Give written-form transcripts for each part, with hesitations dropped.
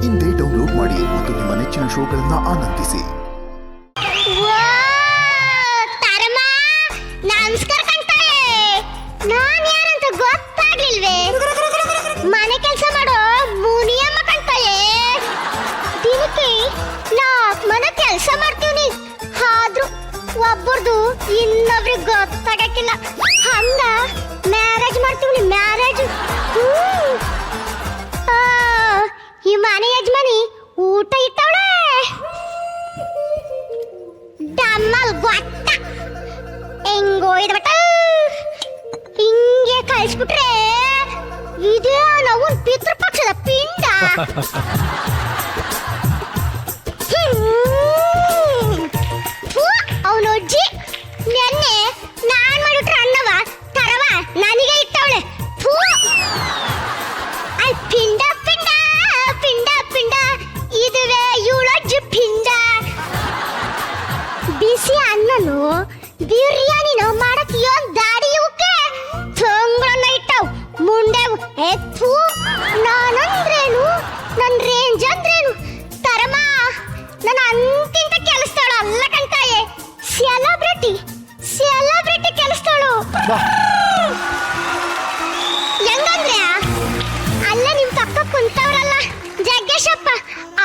ಇಂದೇ ಡೌನ್ಲೋಡ್ ಮಾಡಿ ಮತ್ತು ನಿಮ್ಮ ನೆಚ್ಚಿನ ಶೋಗಳನ್ನ ಆನಂದಿಸಿ. ನಮಸ್ಕಾರ ಕಂತಾಳೆ. ನಾನ್ ಯಾರಂತ ಗೊತ್ತಾಗ್ಲಿಲ್ವೇ? ಮನೆ ಕೆಲಸ ಮಾಡೋ ಮುನಿಯಮ್ಮ ಕಂತಾಳೆ. ದಿನಕ್ಕೆ 4 ಮನೆ ಕೆಲಸ ಮಾಡ್ತೀವಿ. ಆದ್ರೂ ಒಬ್ಬರದು ಇನ್ನೊಬ್ರಿಗೆ ಗೊತ್ತಾಗಕ್ಕಿಲ್ಲ. ಹಂಗ ಮ್ಯಾರೇಜ್ ಮಾಡ್ತೀವಿ. ಮ್ಯಾರೇಜ್ ಈ ಮನೆ ಯಜಮಾನಿ ಊಟ ಇಟ್ಟವಳೆ. ಡಮ್ಮಲ್ ಗೊತ್ತ ಹೆಂಗೋಯ್ದ ಬಟ್ಟ ಹಿಂಗೆ ಕಳಿಸ್ಬಿಟ್ರೆ ಇದೇ ನಾವು ಪಿತೃಪಕ್ಷದ ಪಿಂಡ. ಅವನ ಅಜ್ಜಿ ನೆನ್ನೆ ನಾನ್ ಮಾಡಿಟ್ರೆ ಅನ್ನವ ತರವ ನನಗೆ ಇಟ್ಟವಳೆ. ಪಿಂಡ ಪಿಂಡ ಪಿಂಡ ಪಿಂಡ ಇದುವೇ ಇವಳಜ್ಜಿ ಪಿಂಡ. ಬಿಸಿ ಅನ್ನನು ಬಿರಿಯಾನಿನೋ ಮಾಡಕ್ಕಿಯೋ ದಾಡಿ ಇವಕ್ಕೆ ತೊಂಗಳನ್ನ ಇಟ್ಟವು ಮುಂಡೆವು. ಎತ್ತು ನಾನಂದ್ರೇನು, ನನ್ನ ರೇಂಜ್ ಅಂದ್ರೇನು? ತರಮ ನನ್ನ ಅಂತಿಂತ ಕೆಲಸದವಳು ಅಲ್ಲ ಕಂತಾಯೆ. Celebrity celebrity ಕೆಲಸದವಳು. ಹೆಂಗಂದ್ರೆ ಅಲ್ಲ ನಿಮ್ ಪಕ್ಕ ಕುಂತವ್ರಲ್ಲ ಜಗ್ಗೇಶಪ್ಪ,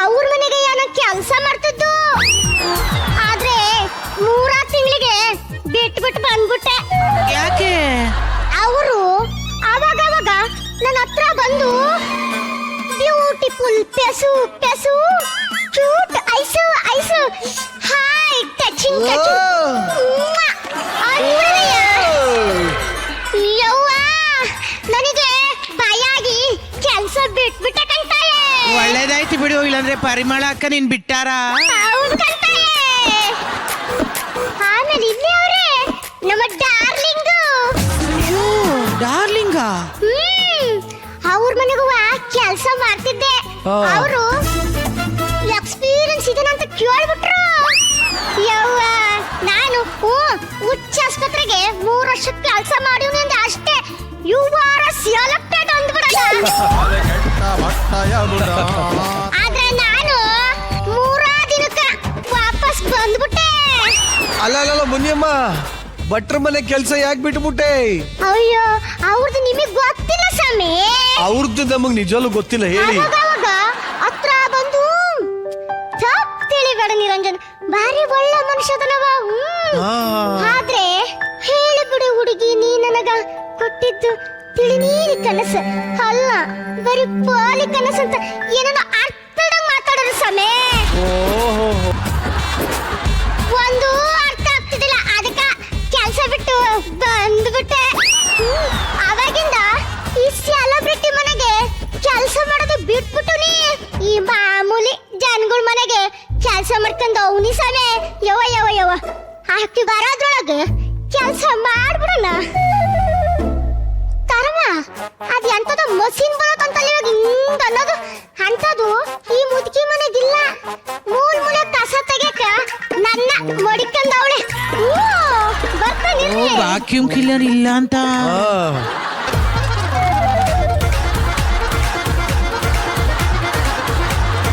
ಅವ್ರ ಮನೆಗೆ ಏನೋ ಕೆಲಸ ಮಾಡ್ತಿದ್ದು. ಆದ್ರೆ 3 ತಿಂಗಳಿಗೆ ಬಿಟ್ಬಿಟ್ಟು ಬಂದ್ಬಿಟ್ಟೆ. ಯಾಕೆ? ಅವರು ಅವಾಗ ನನ್ನ ಹತ್ರ ಬಂದು ಬ್ಯೂಟಿಫುಲ್ ಪೆಸು ಪೆಸು ಕ್ಯೂಟ್ ಐಸು ಐಸು ಹಾಯ್ ಟಚಿಂಗ್ ಯವ್ವ ನನಗೆ ಭಯ ಆಗಿ ಕೆಲಸ ಬಿಟ್ಬಿಟ್ಟೆ ಕಂತಾಳೆ. ಒಳ್ಳೇದಾಯ್ತು ಬಿಡು, ಇಲ್ಲಾಂದ್ರೆ ಪರಿಮಳ ಅಕ್ಕ ನೀನ್ ಬಿಟ್ಟಾರ. ಹೌದು ಕಂತಾಳೆ. ಆಮೇಲೆ ಇಲ್ಲಿ ಅವ್ರೆ ನಮ್ಮ ಡಾರ್ಲಿಂಗ್. ಡಾರ್ಲಿಂಗ? ಅವ್ರ ಮನೆಗೂ ಕೆಲಸ ಮಾಡ್ತಿದ್ದೆ. ಅವರು ಎಕ್ಸ್ಪೀರಿಯನ್ಸ್ ಇದನ್ನ ಅಂತ ಕೇಳ್ಬಿಟ್ರು. ಯವ್ವ ನಾನು ಉಚ್ಚ ಆಸ್ಪತ್ರೆಗೆ 3 ವರ್ಷ ಕೆಲಸ ಮಾಡಿವ್ನಿ ಅಂದೆ ಅಷ್ಟೇ. ಯು ಆರ್ ಸೆಲೆಕ್ಟೆಡ್ ಅಂದ್ಬಿಡಲ್ಲ. ಆದ್ರೆ ನಾನು 3 ದಿನಕ್ಕೆ ವಾಪಸ್ ಬಂದ್ಬಿಟ್ಟೆ. ಅಲ್ಲ ಮುನಿಯಮ್ಮ, ಭಟ್ರ ಮನೆ ಕೆಲ್ಸ ಯಾಕೆ ಬಿಟ್ಬಿಟ್ಟೆ? ಅಯ್ಯೋ ಅವ್ರದ್ದು ನಿಮಗೆ ಗೊತ್ತಿಲ್ಲ ಸ್ವಾಮಿ. ಅವ್ರದ್ದು ನಮಗ್ ನಿಜವೂ ಗೊತ್ತಿಲ್ಲ, ಹೇಳಿ. ಅವಾಗ ಹತ್ರ ಬಂದು ತಪ್ಪು ತಿಳಿಬೇಡ ನಿರಂಜನ್, ಬಾರಿ ಒಳ್ಳೆ ಮನುಷ್ಯದನವ. ಆದ್ರೆ ಹೇಳಿ ಬಿಡು ಹುಡುಗಿ, ನೀ ನನಗ ಕೊಟ್ಟಿದ್ದು ತಿಳಿ ನೀರಿ ಕನಸು ಅಲ್ಲ, ಬರೀ ಪೋಲಿ ಕನಸು ಅಂತ ಏನೇನೋ ಅರ್ಥದಂಗ್ ಮಾತಾಡೋರು ಸಮೇ. ಒಂದು ಅರ್ಥ ಆಗ್ತಿದ್ದಿಲ್ಲ, ಅದಕ್ಕ ಕೆಲಸ ಬಿಟ್ಟು ಬಂದ್ಬಿಟ್ಟೆ. ಅವಾಗಿಂದ ಈ ಸೆಲೆಬ್ರಿಟಿ ಮನೆಗೆ ಕೆಲಸ ಮಾಡೋದು ಬಿಟ್ಬಿಟ್ಟು ಈ ಮಾಮೂಲಿ ಜನಗಳ ಮನೆಗೆ ಕೆಲಸ ಮಾಡ್ಕೊಂಡು ಅವನಿ ಸಮಯ. ಯವ ಯವ ಯವ ಹಾಕಿ ಬರೋದ್ರೊಳಗೆ ಕೆಲಸ ಮಾಡ್ಬಿಡೋಣ. ತರಮ ಅದ್ ಎಂತದ ಮಷೀನ್ ಬರೋದಂತಲ್ಲ ಇವಾಗ ಹಿಂಗ ಅನ್ನೋದು ಅಂತದು ಈ ಮುದುಕಿ ಮನೆಗಿಲ್ಲ. ಮೂಲೆ ಕಸ ತೆಗೆಕ ನನ್ನ ಮಡಿಕೊಂಡವಳೆ. ಬರ್ತಾನೆ ವ್ಯಾಕ್ಯೂಮ್ ಕ್ಲೀನರ್ ಇಲ್ಲ ಅಂತ.